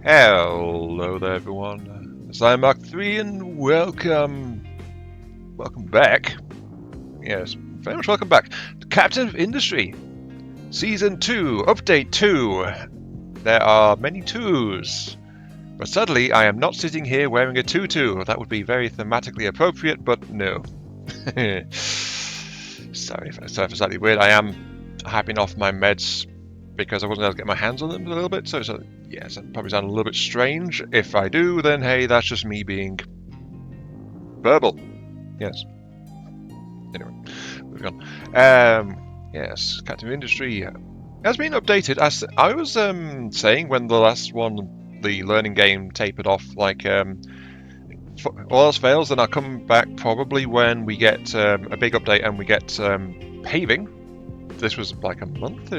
Hello there, everyone. It's I Mark 3 and welcome back. Yes, very much welcome back to Captain of Industry, Season 2, Update 2. There are many twos, but suddenly I am not sitting here wearing a tutu. That would be very thematically appropriate, but no. Sorry for slightly weird. I am hyping off my meds because I wasn't able to get my hands on them a little bit, so yes, it probably sound a little bit strange. If I do, then hey, that's just me being verbal. Yes. Anyway, moving on. Yes, Captain of Industry has been updated. As I was saying when the last one, the learning game, tapered off, like all else fails, then I'll come back probably when we get a big update and we get paving. This was like a month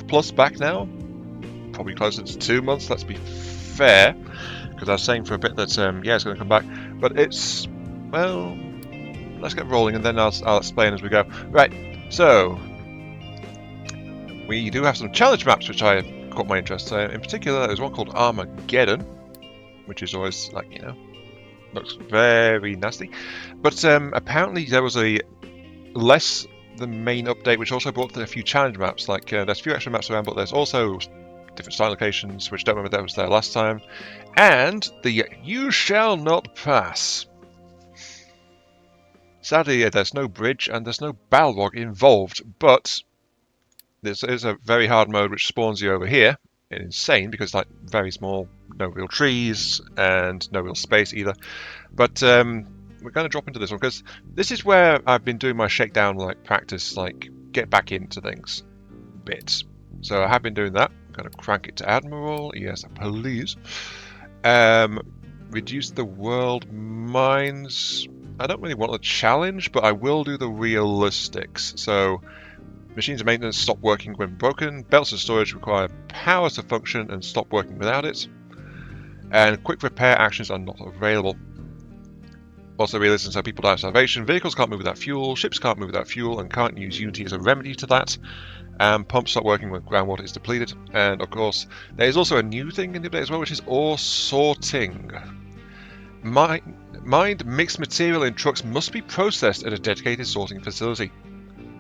plus back now, probably closer to 2 months. Let's be fair, because I was saying for a bit that yeah, it's going to come back, but it's, well, let's get rolling and then I'll explain as we go. Right, so we do have some challenge maps which I caught my interest. In particular, there's one called Armageddon, which is always, like, you know, looks very nasty, but apparently there was a less the main update, which also brought a few challenge maps. Like there's a few extra maps around, but there's also different starting locations, which I don't remember that was there last time. And the You Shall Not Pass. Sadly, there's no bridge and there's no Balrog involved, but this is a very hard mode which spawns you over here. It's insane because, like, very small, no real trees and no real space either. But we're going to drop into this one because this is where I've been doing my shakedown, like, practice, like, get back into things bits. So I have been doing that. I'm going to crank it to Admiral. Yes, please. Reduce the world mines. I don't really want a challenge, but I will do the realistics. So machines and maintenance stop working when broken. Belts and storage require power to function and stop working without it. And quick repair actions are not available. Also realism, so people die of starvation. Vehicles can't move without fuel. Ships can't move without fuel and can't use Unity as a remedy to that. Pumps stop working when groundwater is depleted. And of course, there is also a new thing in the update as well, which is ore sorting. Mined mixed material in trucks must be processed at a dedicated sorting facility.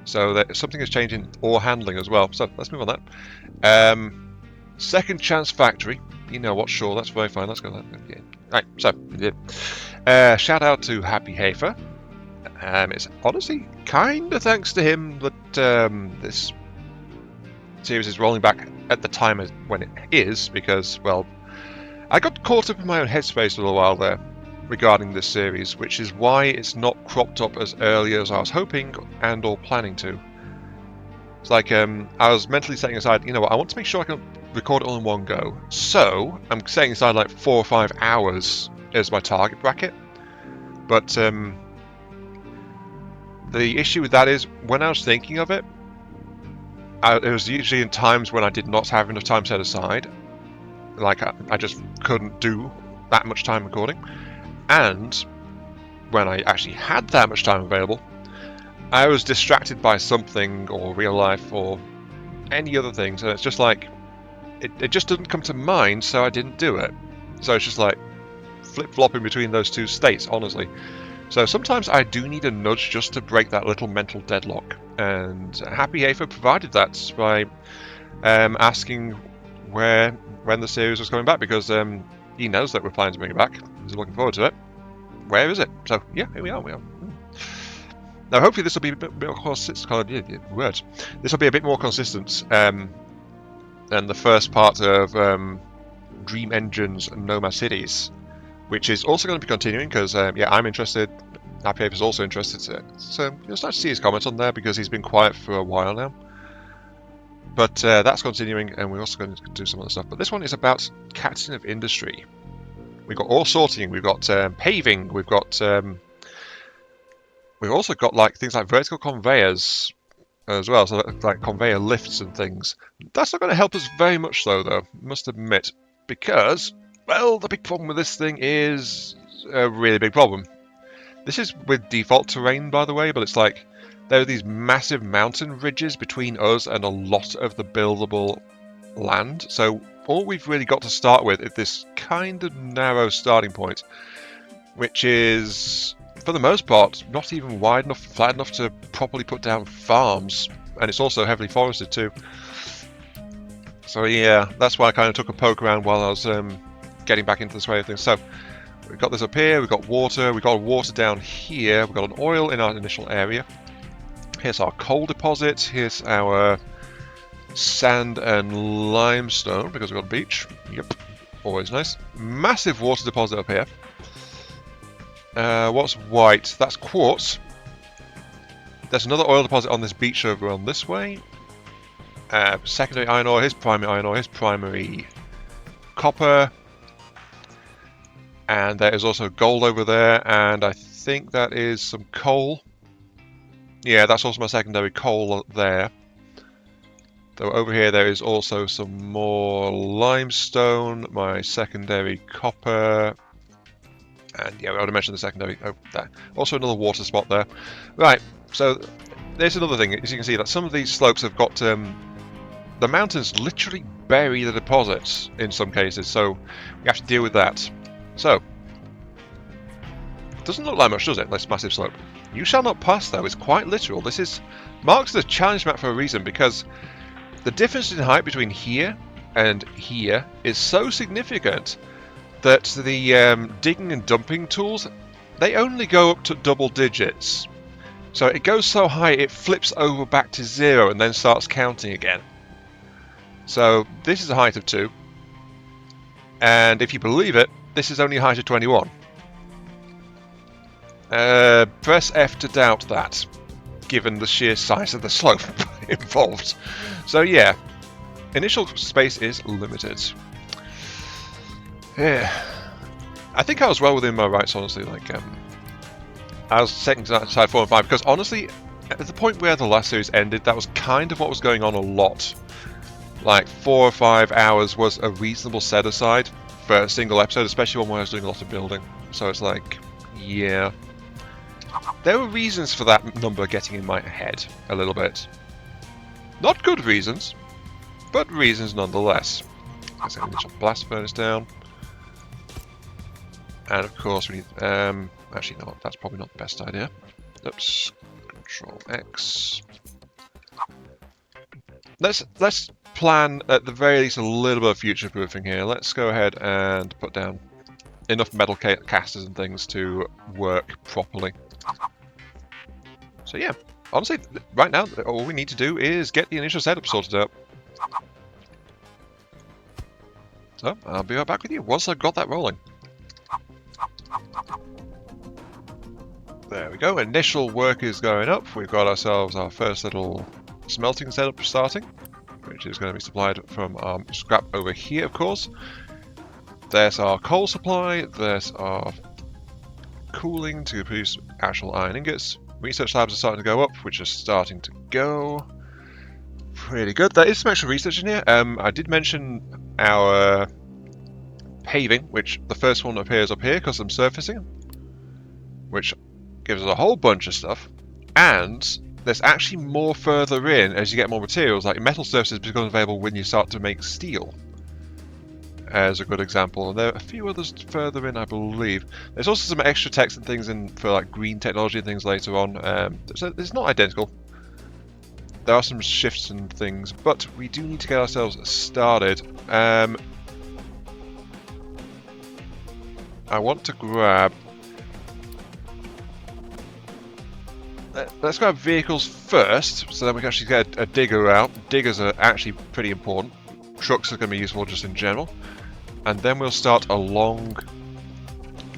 So that something is changing ore handling as well. So let's move on that. Second Chance Factory. You know what? Sure, that's very fine. Let's go there. Yeah. Right. So shout out to Happy Hafer. It's honestly kind of thanks to him that this series is rolling back at the time when it is, because, well, I got caught up in my own headspace for a little while there regarding this series, which is why it's not cropped up as early as I was hoping and or planning to. It's like I was mentally setting aside, you know what, I want to make sure I can record it all in one go. So I'm setting aside like 4 or 5 hours as my target bracket. But the issue with that is when I was thinking of it, it was usually in times when I did not have enough time set aside. Like I just couldn't do that much time recording. And when I actually had that much time available, I was distracted by something or real life or any other things, and it's just like it just didn't come to mind, so I didn't do it. So it's just like flip-flopping between those two states, honestly. So sometimes I do need a nudge just to break that little mental deadlock, and Happy Hafer provided that by asking when the series was coming back, because he knows that we're planning to bring it back. He's looking forward to it. Where is it? So yeah, here we are. Now hopefully this will be a bit more consistent. Words. This will be a bit more consistent than the first part of Dream Engine's Noma Cities, which is also going to be continuing because yeah, I'm interested. Happy Hafer's also interested. So you'll start to see his comments on there because he's been quiet for a while now. But that's continuing, and we're also going to do some other stuff. But this one is about Captain of Industry. We've got ore sorting, we've got paving, we've also got like things like vertical conveyors as well, so like conveyor lifts and things. That's not going to help us very much though, must admit, because, well, the big problem with this thing is a really big problem. This is with default terrain, by the way, but it's like there are these massive mountain ridges between us and a lot of the buildable land. So all we've really got to start with is this kind of narrow starting point, which is, for the most part, not even wide enough, flat enough to properly put down farms. And it's also heavily forested too. So yeah, that's why I kind of took a poke around while I was getting back into the sway of things. So we've got this up here, we've got water down here, we've got an oil in our initial area. Here's our coal deposit, here's our sand and limestone, because we've got a beach. Yep, always nice. Massive water deposit up here. What's white? That's quartz. There's another oil deposit on this beach over on this way. Secondary iron ore, here's primary iron ore, here's primary copper. And there is also gold over there, and I think that is some coal. Yeah, that's also my secondary coal there. Though over here there is also some more limestone, my secondary copper. And yeah, we already mentioned the secondary. Oh, there. Also another water spot there. Right, so there's another thing. As you can see, that some of these slopes have got the mountains literally bury the deposits in some cases, so we have to deal with that. So, it doesn't look like much, does it? This massive slope. You shall not pass, though. It's quite literal. This is marks as a challenge map for a reason, because the difference in height between here and here is so significant that the digging and dumping tools, they only go up to double digits. So it goes so high it flips over back to 0 and then starts counting again. So this is a height of 2. And if you believe it, this is only a height of 21. Press F to doubt that, given the sheer size of the slope involved. So yeah, initial space is limited. Yeah, I think I was well within my rights, honestly. Like, I was setting aside 4 and 5 because honestly, at the point where the last series ended, that was kind of what was going on a lot. Like 4 or 5 hours was a reasonable set aside for a single episode, especially one where I was doing a lot of building. So it's like, yeah, there were reasons for that number getting in my head a little bit. Not good reasons, but reasons nonetheless. Let's get an initial blast furnace down. And of course we need, actually no, that's probably not the best idea. Oops, Control X. Let's plan at the very least a little bit of future proofing here. Let's go ahead and put down enough metal casters and things to work properly. So yeah, honestly, right now all we need to do is get the initial setup sorted out. So I'll be right back with you once I've got that rolling. There we go, initial work is going up. We've got ourselves our first little smelting setup starting, which is going to be supplied from our scrap over here, of course. There's our coal supply, there's our cooling to produce actual iron ingots. Research labs are starting to go up, which are starting to go pretty good. There is some extra research in here. I did mention our paving, which the first one appears up here because I'm surfacing, which gives us a whole bunch of stuff. And there's actually more further in as you get more materials, like metal surfaces become available when you start to make steel, as a good example. And there are a few others further in, I believe. There's also some extra text and things in for like green technology and things later on. So it's not identical. There are some shifts and things, but we do need to get ourselves started. I want to grab... Let's grab vehicles first, so then we can actually get a digger out. Diggers are actually pretty important. Trucks are going to be useful just in general. And then we'll start along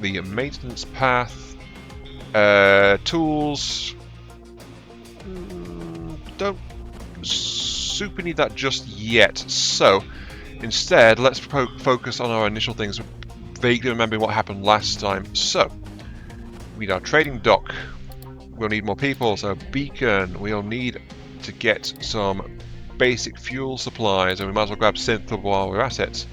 the maintenance path. Tools. Don't super need that just yet. So, instead, let's focus on our initial things, vaguely remembering what happened last time. So, we need our trading dock. We'll need more people, so beacon. We'll need to get some basic fuel supplies, and we might as well grab synth while we're at it.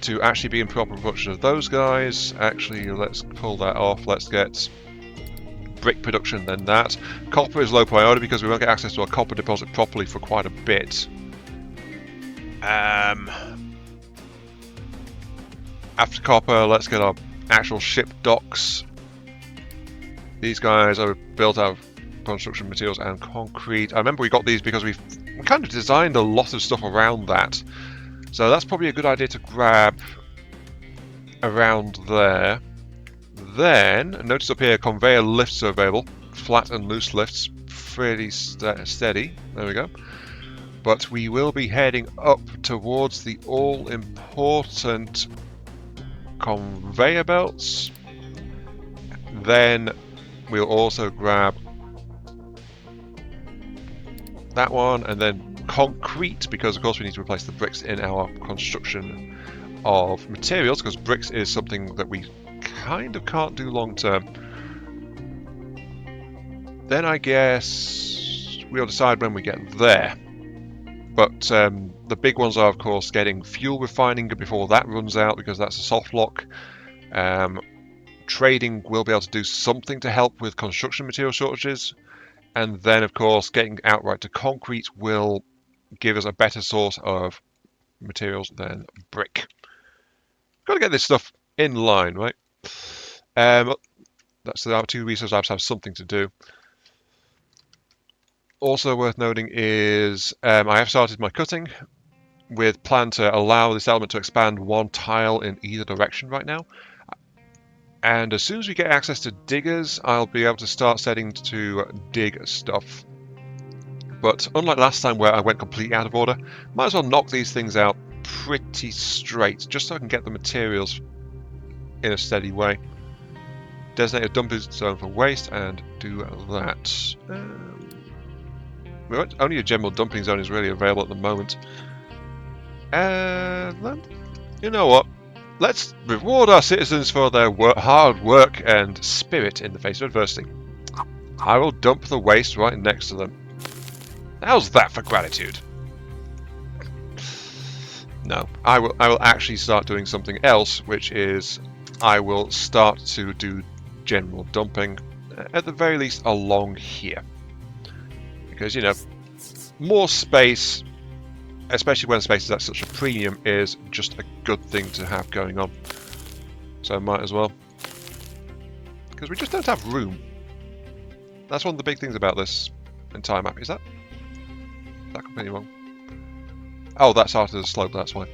To actually be in proper production of those guys, actually let's pull that off. Let's get brick production, then that. Copper is low priority because we won't get access to our copper deposit properly for quite a bit. After copper, let's get our actual ship docks. These guys are built out of construction materials and concrete. I remember we got these because we kind of designed a lot of stuff around that. So that's probably a good idea to grab around there. Then, notice up here, conveyor lifts are available. Flat and loose lifts, pretty steady. There we go. But we will be heading up towards the all-important conveyor belts. Then we'll also grab that one, and then concrete, because of course we need to replace the bricks in our construction of materials, because bricks is something that we kind of can't do long term. Then I guess we'll decide when we get there. But the big ones are, of course, getting fuel refining before that runs out, because that's a soft lock. Trading will be able to do something to help with construction material shortages. And then, of course, getting outright to concrete will give us a better source of materials than brick. Got to get this stuff in line, right? That's our 2 resource labs have something to do. Also worth noting is I have started my cutting with plan to allow this element to expand 1 tile in either direction right now. And as soon as we get access to diggers, I'll be able to start setting to dig stuff. But unlike last time where I went completely out of order, might as well knock these things out pretty straight, just so I can get the materials in a steady way. Designate a dumping zone for waste and do that. Only a general dumping zone is really available at the moment. And then, you know what? Let's reward our citizens for their hard work and spirit in the face of adversity. I will dump the waste right next to them. How's that for gratitude? No, I will actually start doing something else, which is I will start to do general dumping, at the very least along here. Because, you know, more space, especially when space is at such a premium, is just a good thing to have going on. So I might as well. Because we just don't have room. That's one of the big things about this entire map. Is that completely wrong? Oh, that's out of the slope, that's why.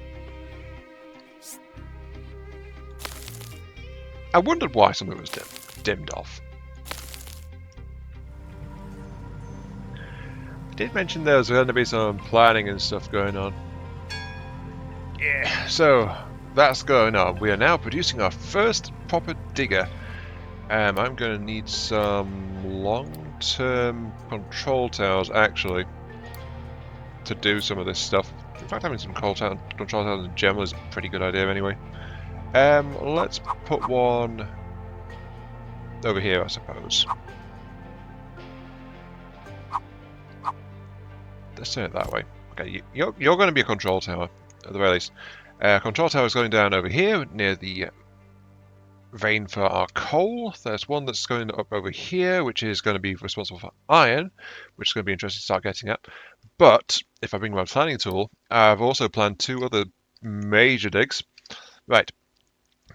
I wondered why some of it was dimmed off. I did mention there was going to be some planning and stuff going on. Yeah, so that's going on. We are now producing our first proper digger. I'm going to need some long-term control towers, actually, to do some of this stuff. In fact, having some control towers in general is a pretty good idea anyway. Let's put one over here, I suppose. Let's turn it that way. Okay, you're going to be a control tower, at the very least. Control tower is going down over here, near the vein for our coal. There's one that's going up over here, which is going to be responsible for iron, which is going to be interesting to start getting at. But, if I bring my planning tool, I've also planned 2 other major digs. Right,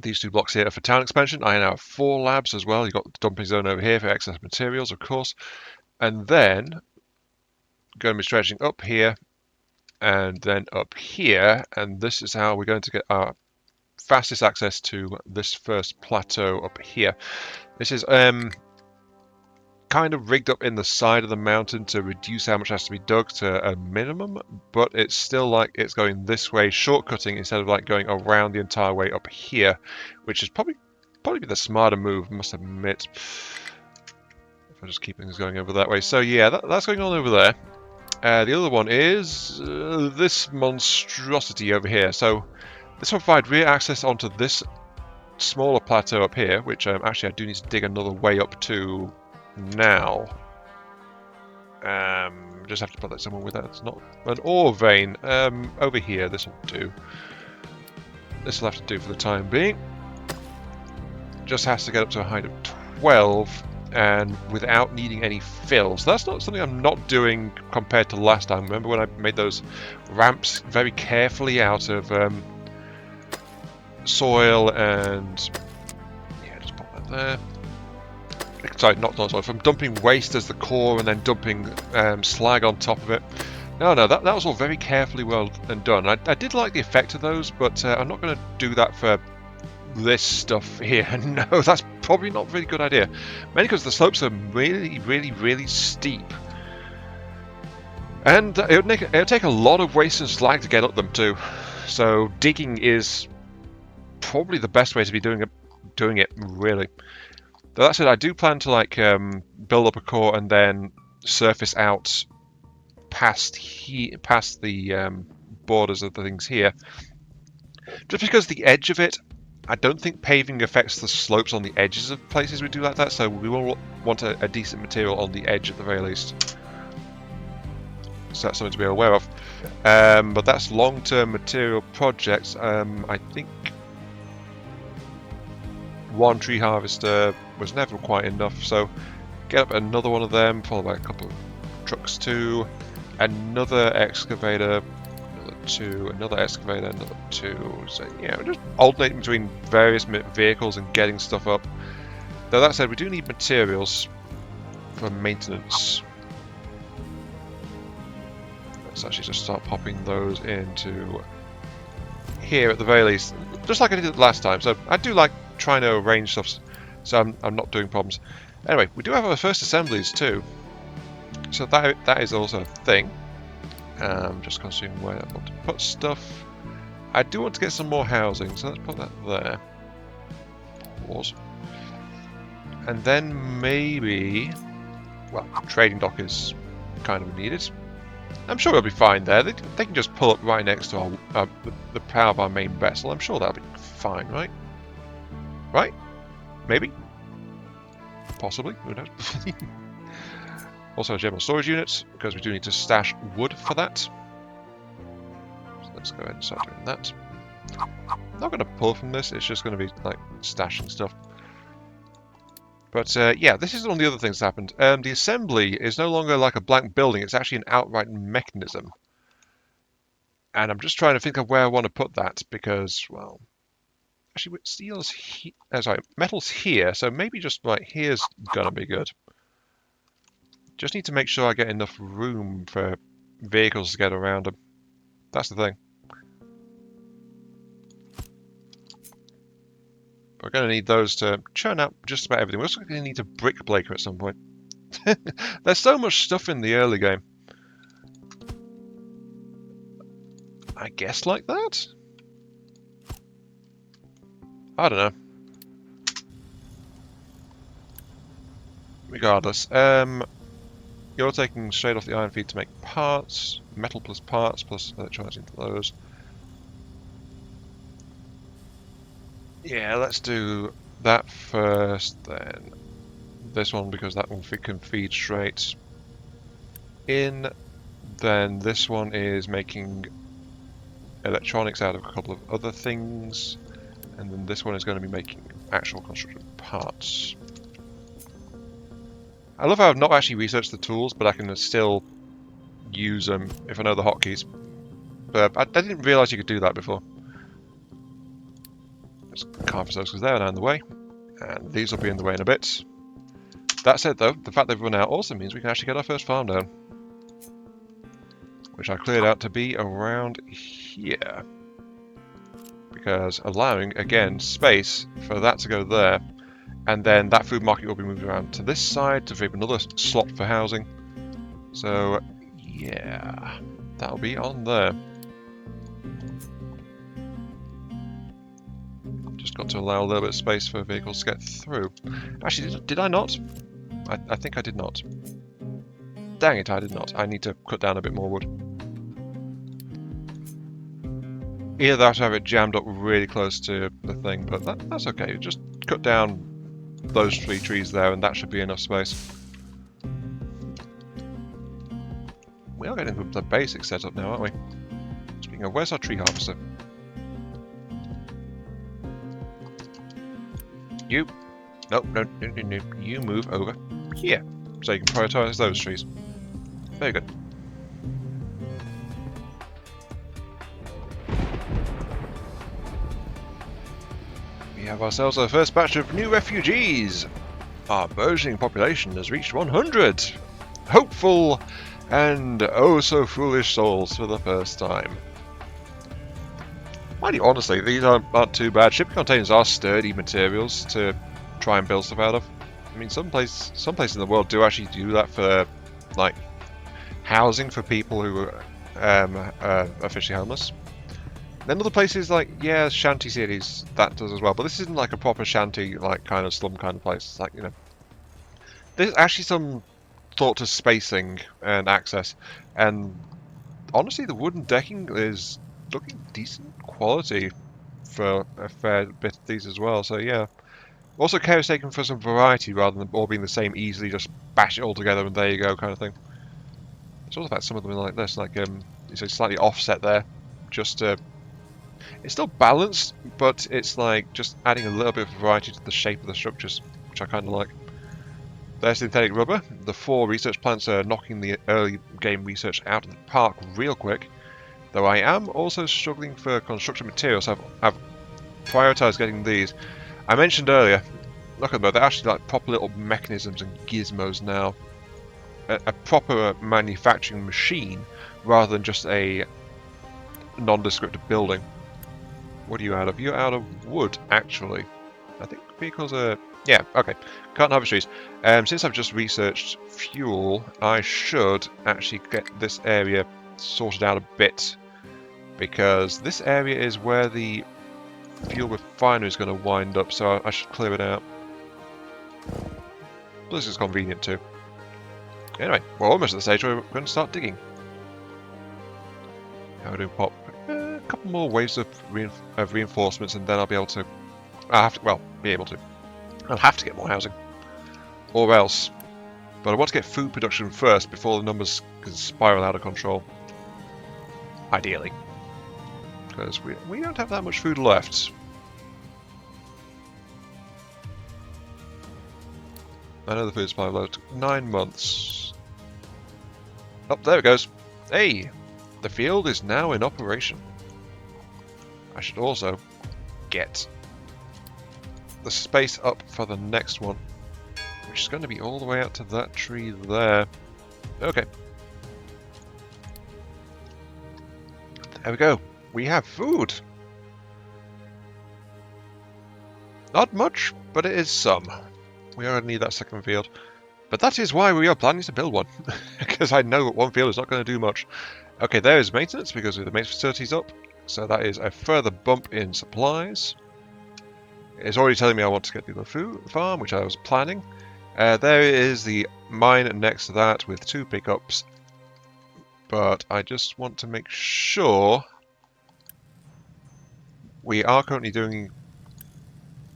these 2 blocks here are for town expansion. I now have 4 labs as well. You've got the dumping zone over here for excess materials, of course. And then going to be stretching up here and then up here, and this is how we're going to get our fastest access to this first plateau up here. This is kind of rigged up in the side of the mountain to reduce how much has to be dug to a minimum, but it's still like it's going this way, shortcutting instead of like going around the entire way up here, which is probably be the smarter move, I must admit. If I just keep things going over that way. So yeah, that's going on over there. The other one is this monstrosity over here. So this will provide rear access onto this smaller plateau up here, which actually I do need to dig another way up to now. Just have to put that somewhere with that. It's not an ore vein. Over here, this will do. This will have to do for the time being. Just has to get up to a height of 12. and without needing any fill. So that's not something I'm not doing compared to last time. Remember when I made those ramps very carefully out of soil and... yeah, just pop that there. Sorry, not soil. From dumping waste as the core and then dumping slag on top of it. No, that was all very carefully well and done. I did like the effect of those, but I'm not going to do that for this stuff here. No, that's probably not a really good idea. Mainly because the slopes are really steep. And it would take a lot of waste and slag to get up them too. So digging is probably the best way to be doing it really. Though that said, I do plan to like build up a core and then surface out past the borders of the things here. Just because the edge of it, I don't think paving affects the slopes on the edges of places we do like that, so we will want a decent material on the edge at the very least. So that's something to be aware of. But that's long-term material projects. I think one tree harvester was never quite enough, so get up another one of them, followed by a couple of trucks too, another excavator, another two, another excavator, another two. So yeah, we're just alternating between various vehicles and getting stuff up. Though that said, we do need materials for maintenance. Let's actually just start popping those into here at the very least, just like I did last time. So I do like trying to arrange stuff so I'm not doing problems. Anyway, we do have our first assemblies too, so that is also a thing. Just considering where I want to put stuff. I do want to get some more housing, so let's put that there. Pause. And then maybe, well, trading dock is kind of needed. I'm sure it'll be fine there. They can just pull up right next to the power of our main vessel. I'm sure that'll be fine, right? Right? Maybe? Possibly. Who knows? Also, general storage units, because we do need to stash wood for that. So let's go ahead and start doing that. I'm not going to pull from this, it's just going to be like stashing stuff. But yeah, this is one of the other things that happened. The assembly is no longer like a blank building, it's actually an outright mechanism. And I'm just trying to think of where I want to put that, because, well... actually, steel's metal's here, so maybe just right here's gonna be good. Just need to make sure I get enough room for vehicles to get around them. That's the thing. We're going to need those to churn out just about everything. We're also going to need a brick breaker at some point. There's so much stuff in the early game. I guess like that? I don't know. Regardless, you're taking straight off the iron feed to make parts, metal plus parts plus electronics into those. Yeah, let's do that first, then this one because that one can feed straight in. Then this one is making electronics out of a couple of other things. And then this one is going to be making actual construction parts. I love how I've not actually researched the tools, but I can still use them if I know the hotkeys. But I didn't realise you could do that before. Just carve those because they're now in the way. And these will be in the way in a bit. That said though, the fact they've run out also means we can actually get our first farm down. Which I cleared out to be around here. Because allowing, again, space for that to go there. And then that food market will be moved around to this side to free up another slot for housing. So, yeah, that'll be on there. Just got to allow a little bit of space for vehicles to get through. Actually, did I not? I think I did not. Dang it, I did not. I need to cut down a bit more wood. Either that or have it jammed up really close to the thing, but that's okay. Just cut down those 3 trees there and that should be enough space. We are getting the basic setup now, aren't we? Speaking of, where's our tree harvester? You. Nope, no, no, no, no. You move over here. So you can prioritize those trees. Very good. We have ourselves our first batch of new refugees. Our burgeoning population has reached 100. Hopeful and oh so foolish souls for the first time. Mind you, honestly, these aren't too bad. Shipping containers are sturdy materials to try and build stuff out of. I mean, some places in the world do actually do that for, like, housing for people who are officially homeless. Then other places, like, yeah, shanty cities, that does as well. But this isn't like a proper shanty, like, kind of slum kind of place. It's like, you know, there's actually some thought to spacing and access. And honestly, the wooden decking is looking decent quality for a fair bit of these as well. So yeah. Also care is taken for some variety rather than all being the same, easily just bash it all together and there you go kind of thing. It's also about some of them like this, like it's a slightly offset there, just to... It's still balanced, but it's like just adding a little bit of variety to the shape of the structures, which I kind of like. There's synthetic rubber. The 4 research plants are knocking the early game research out of the park real quick. Though I am also struggling for construction materials, so I've prioritised getting these. I mentioned earlier, look at them, they're actually like proper little mechanisms and gizmos now. A proper manufacturing machine, rather than just a nondescript building. What are you out of? You're out of wood, actually. I think because, yeah, okay. Can't harvest trees. Since I've just researched fuel, I should actually get this area sorted out a bit. Because this area is where the fuel refinery is going to wind up, so I should clear it out. This is convenient too. Anyway, we're almost at the stage where we're going to start digging. How do we pop a couple more waves of reinforcements, and then I'll be able to... I'll have to get more housing. Or else. But I want to get food production first before the numbers can spiral out of control. Ideally. Because we don't have that much food left. I know the food supply load took 9 months. Oh, there it goes. Hey! The field is now in operation. I should also get the space up for the next one, which is going to be all the way out to that tree there. Okay. There we go. We have food. Not much, but it is some. We are going to need that second field. But that is why we are planning to build one. Because I know that one field is not going to do much. Okay, there is maintenance because the maintenance facility's up. So that is a further bump in supplies. It's already telling me I want to get the food farm, which I was planning. There is the mine next to that with 2 pickups. But I just want to make sure we are currently doing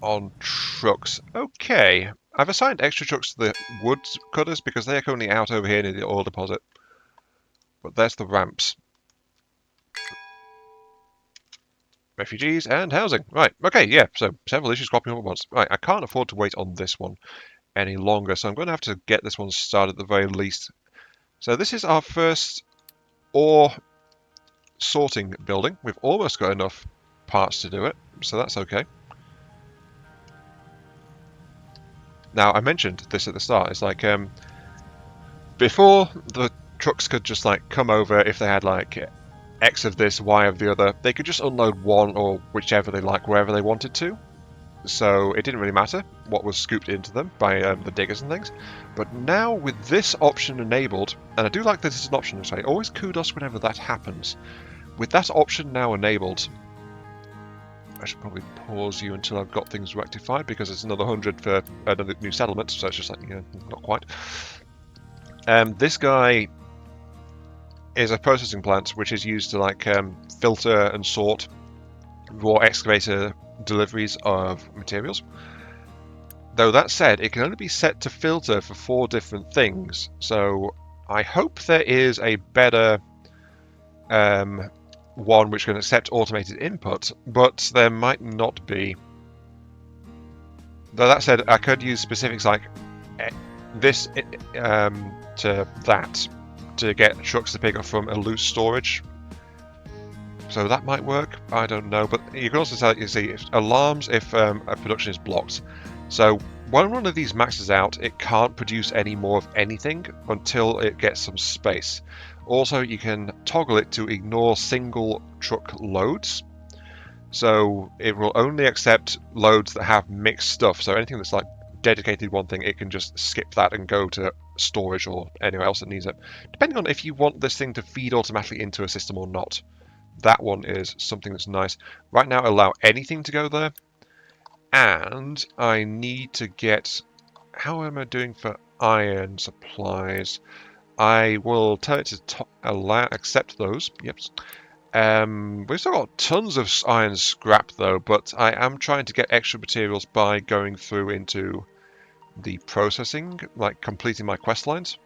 on trucks. Okay, I've assigned extra trucks to the wood cutters because they are currently out over here near the oil deposit. But there's the ramps. Refugees and housing. Right, okay, yeah, so several issues cropping up at once. Right, I can't afford to wait on this one any longer, so I'm going to have to get this one started at the very least. So this is our first ore sorting building. We've almost got enough parts to do it, so that's okay. Now, I mentioned this at the start. It's like, before the trucks could just like come over if they had like X of this, Y of the other, they could just unload one or whichever they like wherever they wanted to. So it didn't really matter what was scooped into them by the diggers and things. But now with this option enabled, and I do like that this is an option, so I always kudos whenever that happens. With that option now enabled, I should probably pause you until I've got things rectified, because it's another 100 for another new settlement, so it's just like, you know, not quite. This guy is a processing plant which is used to like filter and sort raw excavator deliveries of materials. Though that said, it can only be set to filter for 4 different things, so I hope there is a better one which can accept automated input, but there might not be. Though that said, I could use specifics like this to that to get trucks to pick up from a loose storage. So that might work. I don't know, but you can also tell, you see, alarms if a production is blocked. So when one of these maxes out, it can't produce any more of anything until it gets some space. Also, you can toggle it to ignore single truck loads. So it will only accept loads that have mixed stuff. So anything that's like dedicated one thing, it can just skip that and go to storage or anywhere else that needs it. Depending on if you want this thing to feed automatically into a system or not. That one is something that's nice. Right now, allow anything to go there. And I need to get... How am I doing for iron supplies? I will tell it to accept those. Yep. We've still got tons of iron scrap though, but I am trying to get extra materials by going through into the processing, like completing my quest lines.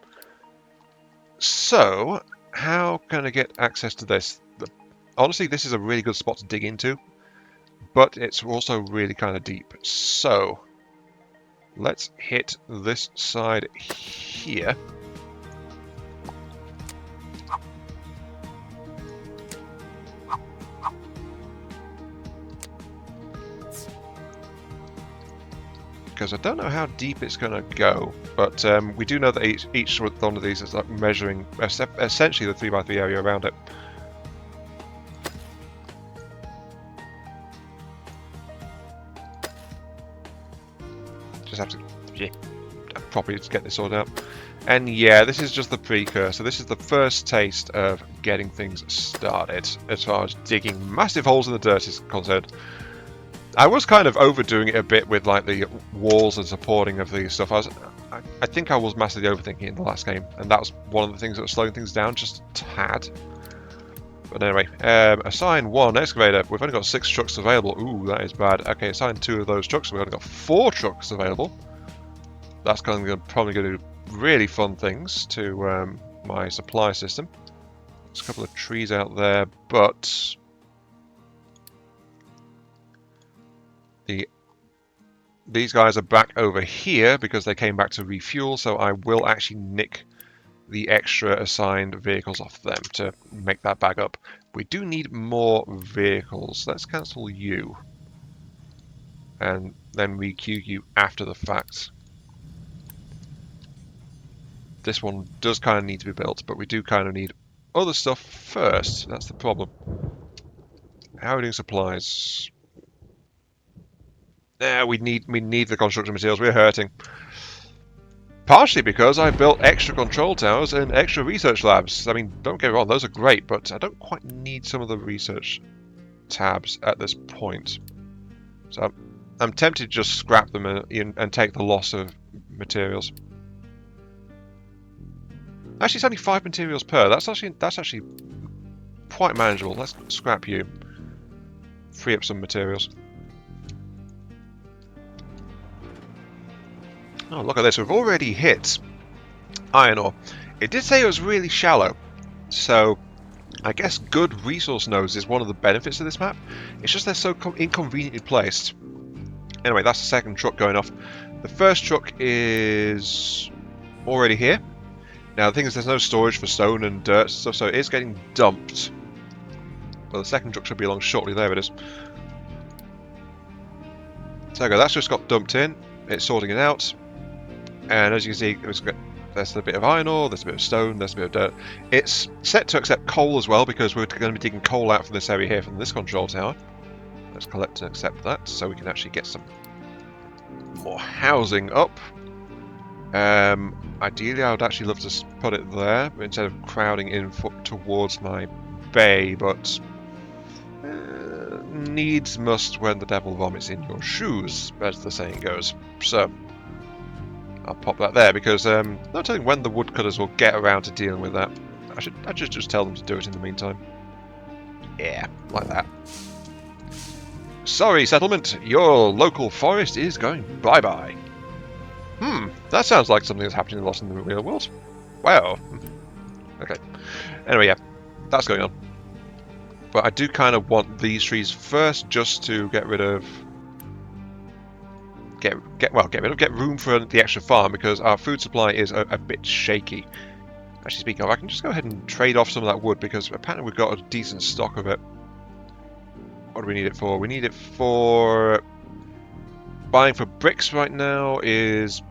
So, how can I get access to this? Honestly, this is a really good spot to dig into, but it's also really kind of deep. So, let's hit this side here. Because I don't know how deep it's going to go, but we do know that each one of these is like measuring essentially the 3x3 area around it. Just have to properly get this sorted out. And yeah, this is just the precursor. This is the first taste of getting things started as far as digging massive holes in the dirt is concerned. I was kind of overdoing it a bit with like the walls and supporting of the stuff. I think I was massively overthinking it in the last game, and that was one of the things that was slowing things down just a tad. But anyway, assign 1 excavator. We've only got 6 trucks available. Ooh, that is bad. Okay, assign 2 of those trucks. We've only got 4 trucks available. That's probably going to do really fun things to my supply system. There's a couple of trees out there, but these guys are back over here because they came back to refuel, so I will actually nick the extra assigned vehicles off them to make that back up. We do need more vehicles. Let's cancel you. And then re-queue you after the fact. This one does kind of need to be built, but we do kind of need other stuff first. That's the problem. How are we doing supplies? Yeah, we need the construction materials. We're hurting. Partially because I built extra control towers and extra research labs. I mean, don't get me wrong, those are great, but I don't quite need some of the research tabs at this point. So I'm tempted to just scrap them and take the loss of materials. Actually, it's only 5 materials per. That's actually quite manageable. Let's scrap you. Free up some materials. Oh, look at this. We've already hit iron ore. It did say it was really shallow, so I guess good resource nodes is one of the benefits of this map. It's just they're so inconveniently placed. Anyway, that's the second truck going off. The first truck is already here. Now, the thing is, there's no storage for stone and dirt and stuff, so it is getting dumped. Well, the second truck should be along shortly. There it is. So there we go. That's just got dumped in. It's sorting it out. And as you can see, there's a bit of iron ore, there's a bit of stone, there's a bit of dirt. It's set to accept coal as well, because we're going to be digging coal out from this area here, from this control tower. Let's collect and accept that, so we can actually get some more housing up. Ideally, I would actually love to put it there, instead of crowding in towards my bay, but needs must when the devil vomits in your shoes, as the saying goes. So I'll pop that there because not telling when the woodcutters will get around to dealing with that. I should just tell them to do it in the meantime. Yeah, like that. Sorry, settlement, your local forest is going bye-bye. That sounds like something that's happening a lot in the real world. Wow. Okay. Anyway, yeah, that's going on. But I do kind of want these trees first, just to get rid of get room for the extra farm because our food supply is a bit shaky. Actually, speaking of, I can just go ahead and trade off some of that wood because apparently we've got a decent stock of it. What do we need it for? We need it for buying for bricks right now is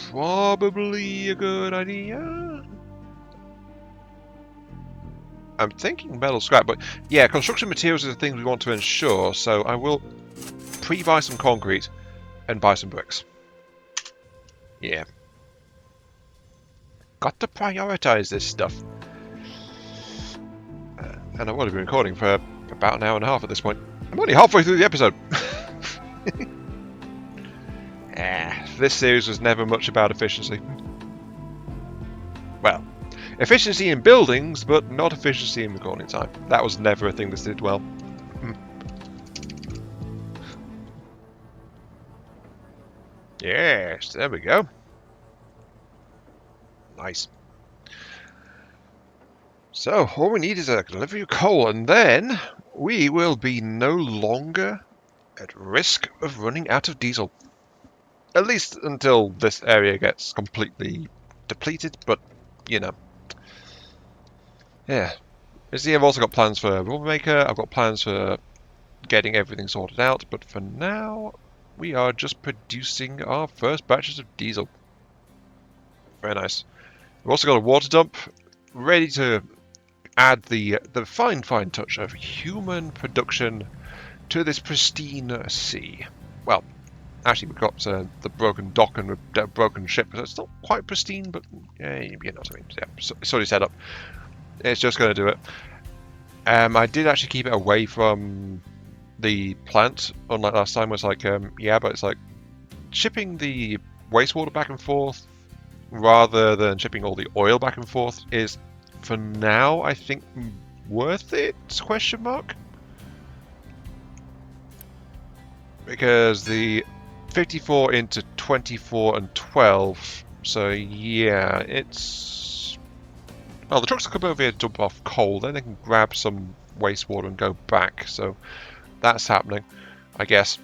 probably a good idea. I'm thinking metal scrap, but yeah, construction materials are the things we want to ensure, so I will pre-buy some concrete and buy some bricks. Yeah. Got to prioritize this stuff. And I've already been recording for about an hour and a half at this point. I'm only halfway through the episode. This series was never much about efficiency. Well, efficiency in buildings, but not efficiency in recording time. That was never a thing that did well. Yes, there we go. Nice. So, all we need is a delivery of coal, and then we will be no longer at risk of running out of diesel. At least until this area gets completely depleted, but, you know. Yeah. You see, I've also got plans for Rubber Maker, I've got plans for getting everything sorted out, but for now, we are just producing our first batches of diesel. Very nice. We've also got a water dump ready to add the fine touch of human production to this pristine sea. Well, actually, we've got the broken dock and the broken ship, so it's not quite pristine, but you know what I mean. Yeah, it's already set up. It's just going to do it. I did actually keep it away from the plant, unlike last time. Where it's like, yeah, but it's like shipping the wastewater back and forth rather than shipping all the oil back and forth is, for now, I think worth it? Question mark. Because the 54 into 24 and 12, so yeah, it's... Well, the trucks will come over here to dump off coal, then they can grab some wastewater and go back, so that's happening, I guess.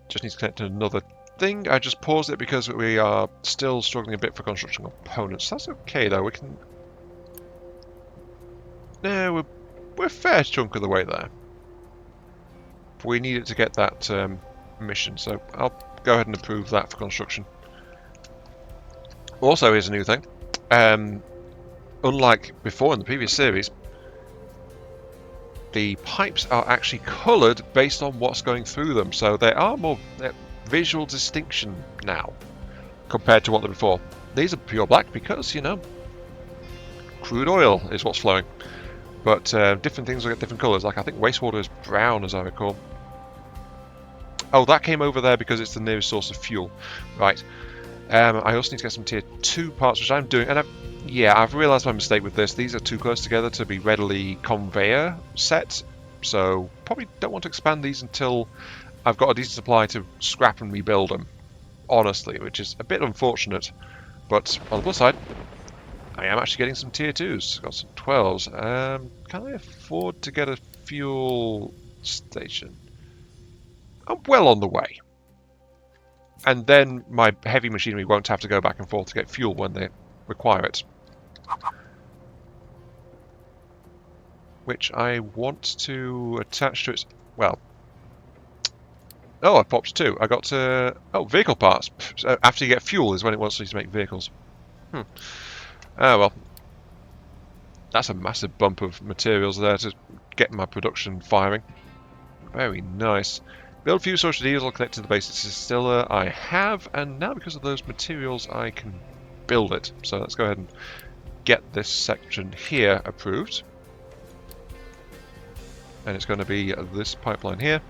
Just need to connect to another thing. I just paused it because we are still struggling a bit for construction components. That's okay, though. We can... No, we're a fair chunk of the way there. We needed to get that mission, so I'll go ahead and approve that for construction. Also, here's a new thing. Unlike before in the previous series, the pipes are actually coloured based on what's going through them, so there are more visual distinction now compared to what they were before. These are pure black because, you know, crude oil is what's flowing. But different things will get different colours. Like, I think wastewater is brown, as I recall. Oh, that came over there because it's the nearest source of fuel. Right. I also need to get some tier 2 parts, which I'm doing. And I've realised my mistake with this. These are too close together to be readily conveyor set. So, probably don't want to expand these until I've got a decent supply to scrap and rebuild them. Honestly, which is a bit unfortunate. But on the plus side, I am actually getting some tier 2s. Got some 12s. Can I afford to get a fuel station? I'm well on the way. And then my heavy machinery won't have to go back and forth to get fuel when they require it. Which I want to attach to its... Well... Oh, I popped 2. I got... oh, vehicle parts. So after you get fuel is when it wants you to make vehicles. Oh, well. That's a massive bump of materials there to get my production firing. Very nice. Build fuel storage diesel connected to the basic distiller. I have, and now because of those materials I can build it. So let's go ahead and get this section here approved. And it's going to be this pipeline here,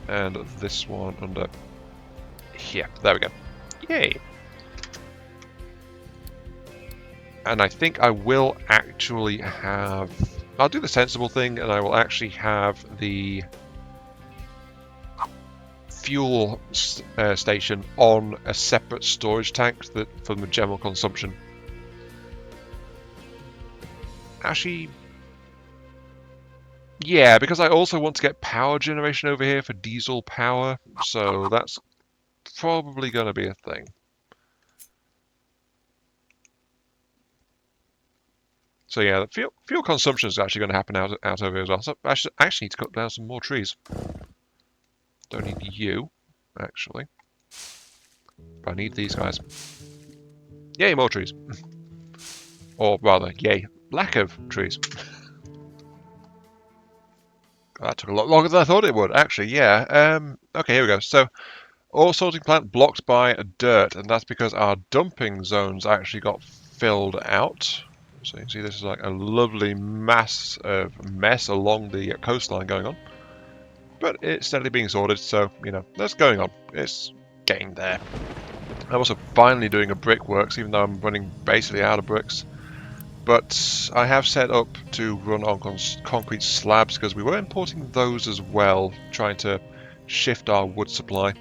and this one under here. There we go. Yay! And I think I will actually have... I'll do the sensible thing, and I will actually have the fuel station on a separate storage tank for the general consumption. Actually, yeah, because I also want to get power generation over here for diesel power, so that's probably going to be a thing. So yeah, the fuel consumption is actually going to happen out over here as well. So I actually need to cut down some more trees. Don't need you, actually. But I need these guys. Yay, more trees. Or rather, yay, lack of trees. That took a lot longer than I thought it would, actually, yeah. Okay, here we go. So, ore sorting plant blocked by dirt, and that's because our dumping zones actually got filled out. So you can see this is like a lovely mass of mess along the coastline going on. But it's steadily being sorted, so, you know, that's going on. It's getting there. I'm also finally doing a brickworks, even though I'm running basically out of bricks. But I have set up to run on concrete slabs because we were importing those as well, trying to shift our wood supply.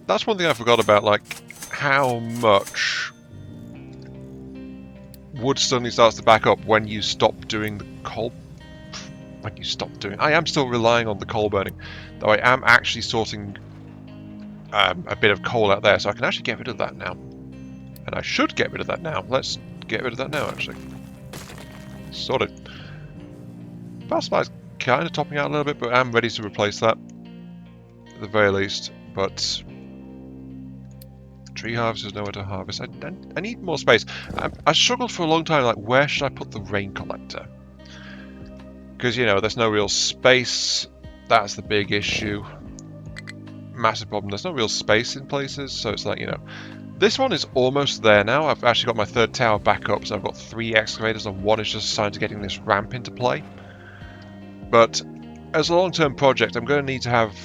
That's one thing I forgot about, like how much wood suddenly starts to back up when you stop doing the coal. When you stop doing, I am still relying on the coal burning, though I am actually sorting a bit of coal out there, so I can actually get rid of that now. And I should get rid of that now. Let's get rid of that now, actually. Sorted. Power supply is kind of topping out a little bit, but I'm ready to replace that at the very least. But tree harvesters nowhere to harvest. I need more space. I struggled for a long time, like, where should I put the rain collector? Because, you know, there's no real space. That's the big issue. Massive problem. There's no real space in places, so it's like, you know, this one is almost there now. I've actually got my third tower back up, so I've got 3 excavators, and 1 is just assigned to getting this ramp into play. But as a long-term project, I'm going to need to have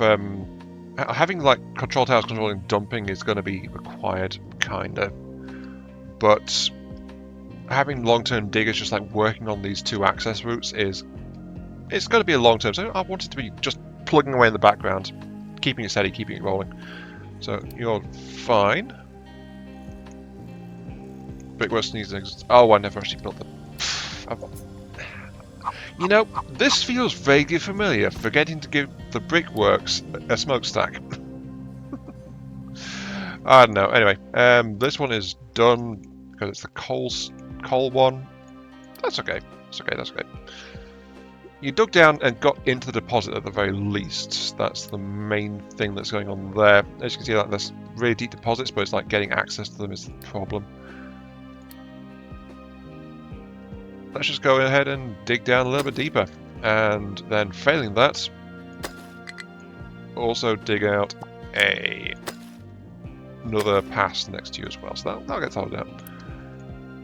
having like control towers controlling dumping is going to be required, kind of. But having long-term diggers just like working on these 2 access routes it's going to be a long-term. So I want it to be just plugging away in the background, keeping it steady, keeping it rolling. So you're fine. Brickworks needs an oh, I never actually built them. You know, this feels vaguely familiar, forgetting to give the brickworks a smokestack. I don't know. Anyway, this one is done because it's the coal one. That's okay. That's okay. That's okay. You dug down and got into the deposit at the very least. That's the main thing that's going on there. As you can see, like, there's really deep deposits, but it's like getting access to them is the problem. Let's just go ahead and dig down a little bit deeper, and then failing that, also dig out another pass next to you as well. So that'll get sorted out.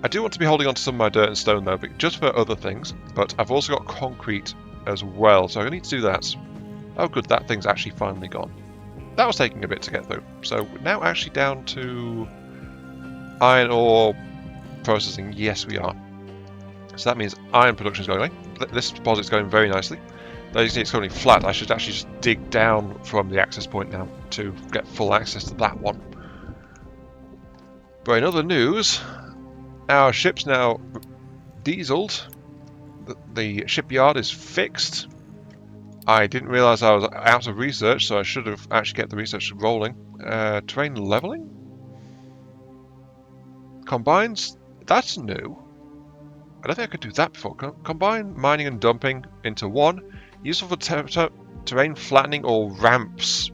I do want to be holding on to some of my dirt and stone though, but just for other things. But I've also got concrete as well, so I need to do that. Oh good, that thing's actually finally gone. That was taking a bit to get through. So now actually down to iron ore processing. Yes, we are. So that means iron production is going away. This deposit's going very nicely. Though you see it's currently flat, I should actually just dig down from the access point now to get full access to that one. But in other news, our ship's now dieseled. The shipyard is fixed. I didn't realise I was out of research, so I should have actually kept the research rolling. Terrain levelling? Combines? That's new. I don't think I could do that before. Combine mining and dumping into one. Useful for terrain flattening or ramps.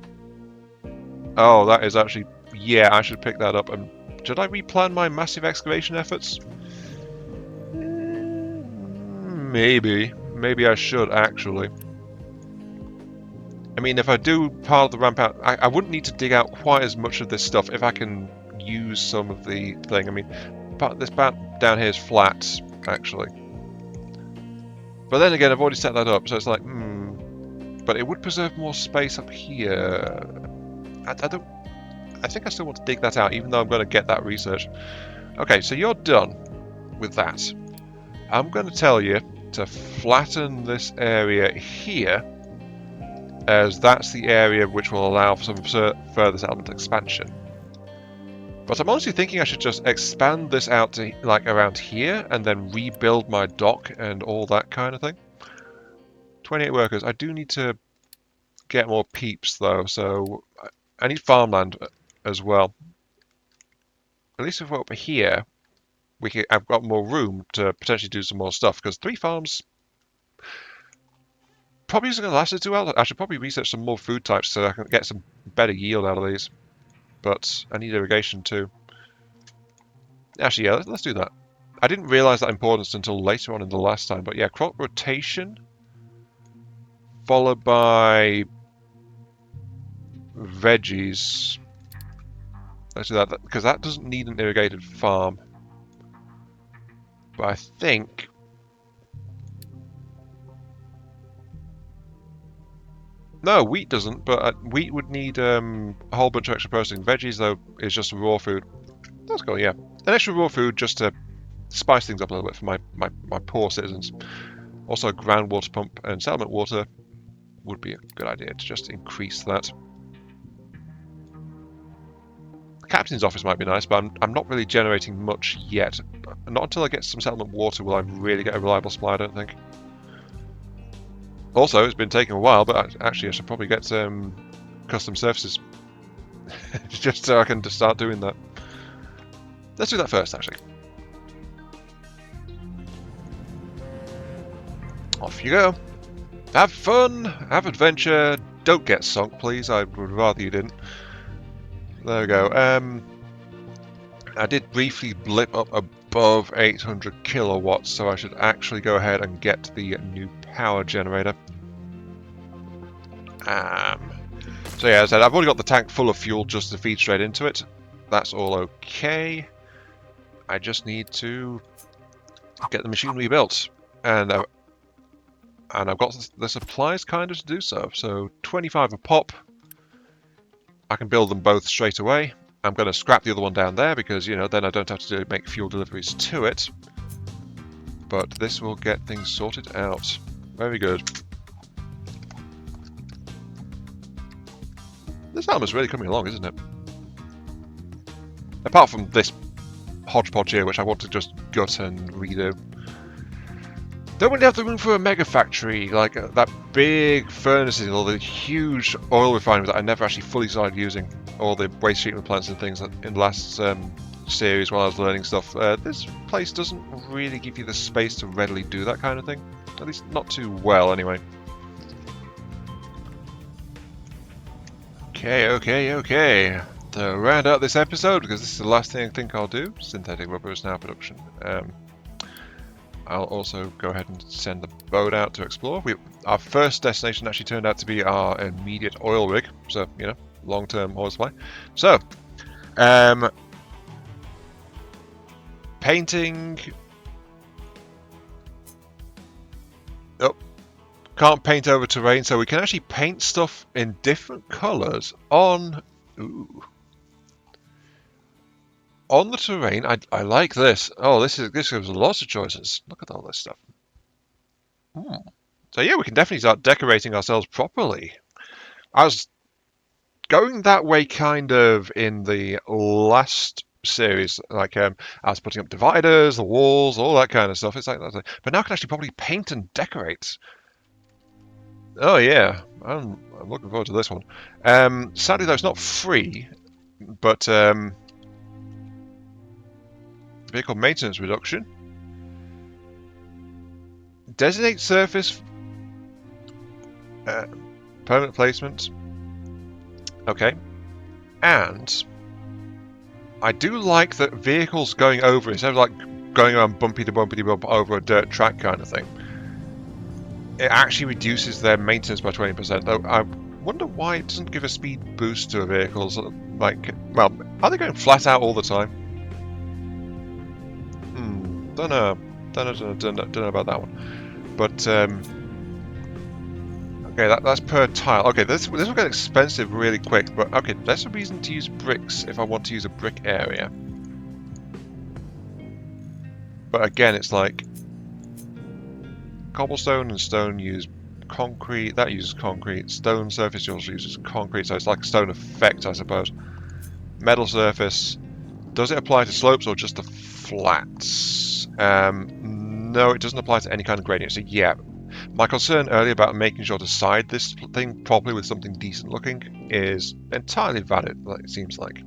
Oh, that is actually... Yeah, I should pick that up. Should I replan my massive excavation efforts? Maybe. Maybe I should, actually. I mean, if I do part of the ramp out, I wouldn't need to dig out quite as much of this stuff if I can use some of the thing. I mean, this part down here is flat, actually. But then again, I've already set that up, so it's like, But it would preserve more space up here. I think I still want to dig that out, even though I'm going to get that research. Okay, so you're done with that. I'm going to tell you to flatten this area here, as that's the area which will allow for some further settlement expansion. But I'm honestly thinking I should just expand this out to like around here and then rebuild my dock and all that kind of thing. 28 workers. I do need to get more peeps though, so I need farmland as well. At least if we're up here, I've got more room to potentially do some more stuff, because 3 farms probably isn't going to last us too well. I should probably research some more food types so I can get some better yield out of these. But I need irrigation too. Actually, yeah, let's do that. I didn't realise that importance until later on in the last time, but yeah, crop rotation followed by veggies. Let's do that, because that doesn't need an irrigated farm. But I think... No, wheat doesn't, but wheat would need a whole bunch of extra processing. Veggies, though, is just raw food. Let's go, yeah. An extra raw food just to spice things up a little bit for my poor citizens. Also, groundwater pump and settlement water would be a good idea to just increase that. The captain's office might be nice, but I'm not really generating much yet. Not until I get some settlement water will I really get a reliable supply, I don't think. Also, it's been taking a while, but actually I should probably get some custom surfaces. Just so I can just start doing that. Let's do that first, actually. Off you go. Have fun, have adventure, don't get sunk, please. I would rather you didn't. There we go. I did briefly blip up above 800 kilowatts, so I should actually go ahead and get the new power generator. So yeah, as I said, I've already got the tank full of fuel just to feed straight into it. That's all okay. I just need to get the machinery built, and I've got the supplies kind of to do so. So 25 a pop. I can build them both straight away. I'm going to scrap the other one down there because, you know, then I don't have to make fuel deliveries to it. But this will get things sorted out. Very good. This album's really coming along, isn't it? Apart from this hodgepodge here, which I want to just gut and redo. Don't really have the room for a mega factory, like that big furnaces or the huge oil refinery that I never actually fully started using, or the waste treatment plants and things in the last series while I was learning stuff. This place doesn't really give you the space to readily do that kind of thing. At least not too well, anyway. Okay. To round out this episode, because this is the last thing I think I'll do, synthetic rubber is now production. I'll also go ahead and send the boat out to explore. Our first destination actually turned out to be our immediate oil rig, so, you know, long-term oil supply. So, painting... Oh, can't paint over terrain, so we can actually paint stuff in different colours on... Ooh. On the terrain, I like this. Oh, this gives lots of choices. Look at all this stuff. So yeah, we can definitely start decorating ourselves properly. I was going that way kind of in the last series, like I was putting up dividers, the walls, all that kind of stuff. It's like that, but now I can actually probably paint and decorate. Oh yeah, I'm looking forward to this one. Sadly though, it's not free, but vehicle maintenance reduction. Designate surface. Permanent placement. Okay. And I do like that vehicles going over, instead of like going around bumpy to bumpy to bump over a dirt track kind of thing, it actually reduces their maintenance by 20%. Though I wonder why it doesn't give a speed boost to vehicles. Like, well, are they going flat out all the time? Don't know about that one. But okay, that's per tile. Okay, this will get expensive really quick. But okay, that's a reason to use bricks if I want to use a brick area. But again, it's like cobblestone and stone use concrete. That uses concrete. Stone surface also uses concrete, so it's like a stone effect, I suppose. Metal surface. Does it apply to slopes or just the flats? No, it doesn't apply to any kind of gradient. So yeah, My concern earlier about making sure to side this thing properly with something decent looking is entirely valid, it seems like.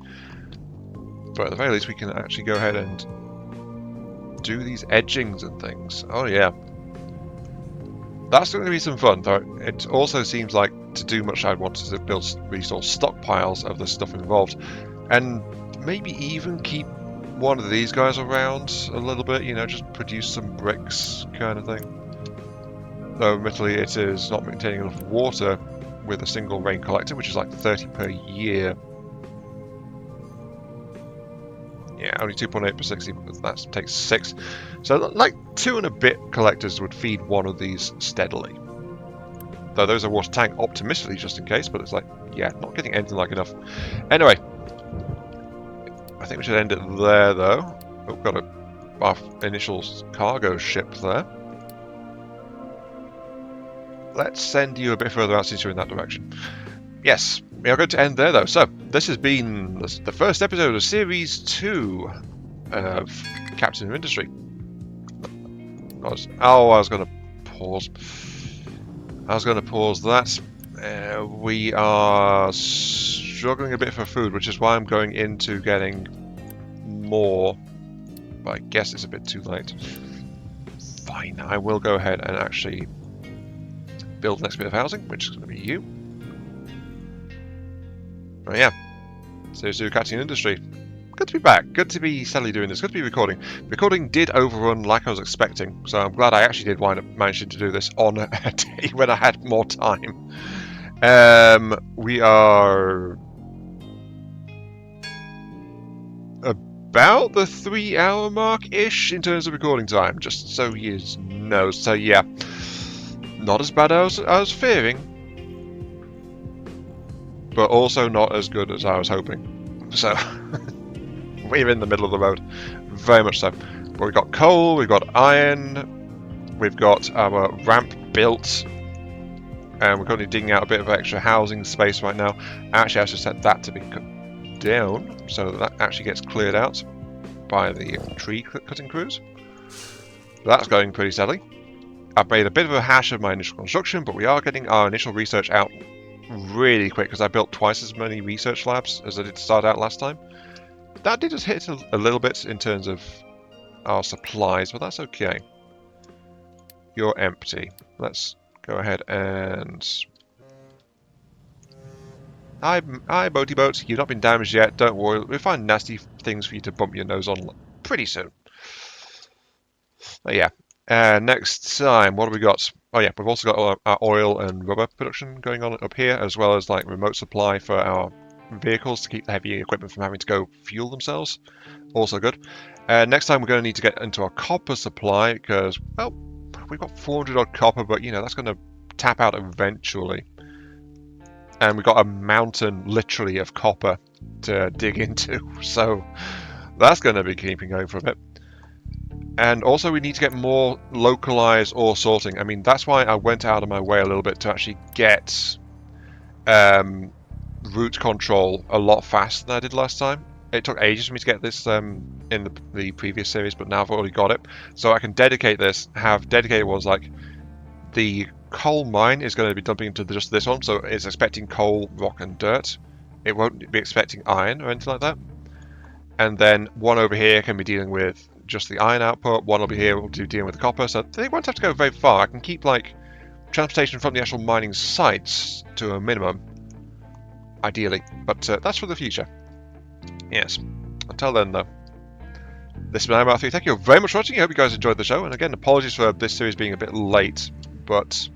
But at the very least, we can actually go ahead and do these edgings and things. Oh yeah. That's going to be some fun, though. It also seems like to do much I'd want to build resource stockpiles of the stuff involved. And maybe even keep one of these guys around a little bit, you know, just produce some bricks kind of thing. Though admittedly it is not maintaining enough water with a single rain collector, which is like 30 per year. Yeah, only 2.8 per 60, that takes 6. So like 2 and a bit collectors would feed one of these steadily. Though those are water tank optimistically just in case, but it's like, yeah, not getting anything like enough. Anyway, I think we should end it there though. We've got our initial cargo ship there. Let's send you a bit further out since you're in that direction. Yes, we are going to end there though. So, this has been the first episode of Series 2 of Captain of Industry. I was going to pause. I was going to pause that. We are struggling a bit for food, which is why I'm going into getting more. But I guess it's a bit too late. Fine, I will go ahead and actually build the next bit of housing, which is going to be you. Oh yeah, Series 2 Captain Industry. Good to be back. Good to be steadily doing this. Good to be recording. Recording did overrun like I was expecting, so I'm glad I actually did wind up managing to do this on a day when I had more time. We are about the 3-hour mark-ish in terms of recording time, just so you know. So yeah, not as bad as I was fearing, but also not as good as I was hoping. So we're in the middle of the road, very much so. But we've got coal, we've got iron, we've got our ramp built, and we're currently digging out a bit of extra housing space right now. Actually, I should set that to be cut down so that actually gets cleared out by the tree cutting crews. That's going pretty steadily. I've made a bit of a hash of my initial construction, but we are getting our initial research out really quick because I built twice as many research labs as I did start out last time. That did just hit a little bit in terms of our supplies, but that's okay. You're empty. Let's go ahead and... Hi, boaty boat. You've not been damaged yet. Don't worry. We'll find nasty things for you to bump your nose on pretty soon. But yeah. Next time, what have we got? Oh yeah, we've also got our oil and rubber production going on up here, as well as like remote supply for our vehicles to keep the heavy equipment from having to go fuel themselves. Also good. Next time we're going to need to get into our copper supply because, well, we've got 400 odd copper, but you know, that's going to tap out eventually. And we've got a mountain, literally, of copper to dig into, so that's going to be keeping going for a bit. And also we need to get more localized ore sorting. I mean, that's why I went out of my way a little bit to actually get route control a lot faster than I did last time. It took ages for me to get this in the previous series, but now I've already got it. So I can dedicate this, have dedicated ones like the coal mine is going to be dumping into just this one, so it's expecting coal, rock and dirt. It won't be expecting iron or anything like that. And then one over here can be dealing with just the iron output, one over here will be dealing with the copper, so they won't have to go very far. I can keep like transportation from the actual mining sites to a minimum, ideally, but that's for the future. Yes. Until then though, this has been IMR3. Thank you very much for watching. I hope you guys enjoyed the show, and again, apologies for this series being a bit late, but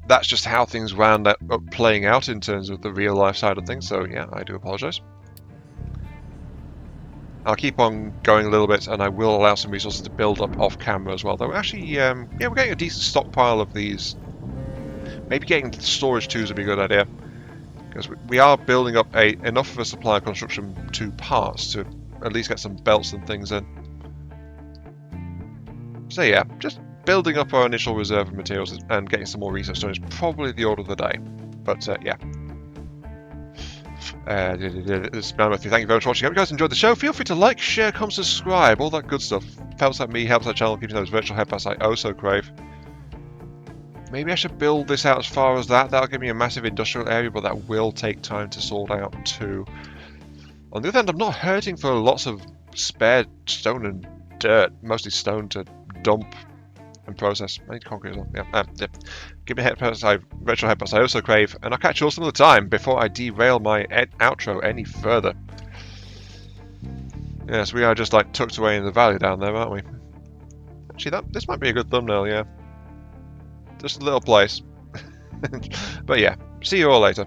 that's just how things wound up playing out in terms of the real life side of things, so yeah, I do apologize. I'll keep on going a little bit, and I will allow some resources to build up off camera as well, though actually, yeah, we're getting a decent stockpile of these. Maybe getting storage tubes would be a good idea, because we are building up enough of a supply of construction 2 parts to at least get some belts and things in. So yeah, just building up our initial reserve of materials and getting some more research done is probably the order of the day. But yeah. This is Matthew. Thank you very much for watching. I hope you guys enjoyed the show. Feel free to like, share, comment, subscribe, all that good stuff. Helps out me, helps out the channel, keeps those virtual headbats I oh so crave. Maybe I should build this out as far as that. That'll give me a massive industrial area, but that will take time to sort out too. On the other hand, I'm not hurting for lots of spare stone and dirt, mostly stone to dump and process. I need concrete as well. Yeah. Give me a head pass, retro head pass I also crave, and I'll catch you all some other time before I derail my outro any further. Yes, we are just like tucked away in the valley down there, aren't we? Actually, this might be a good thumbnail, yeah. Just a little place. But yeah, see you all later.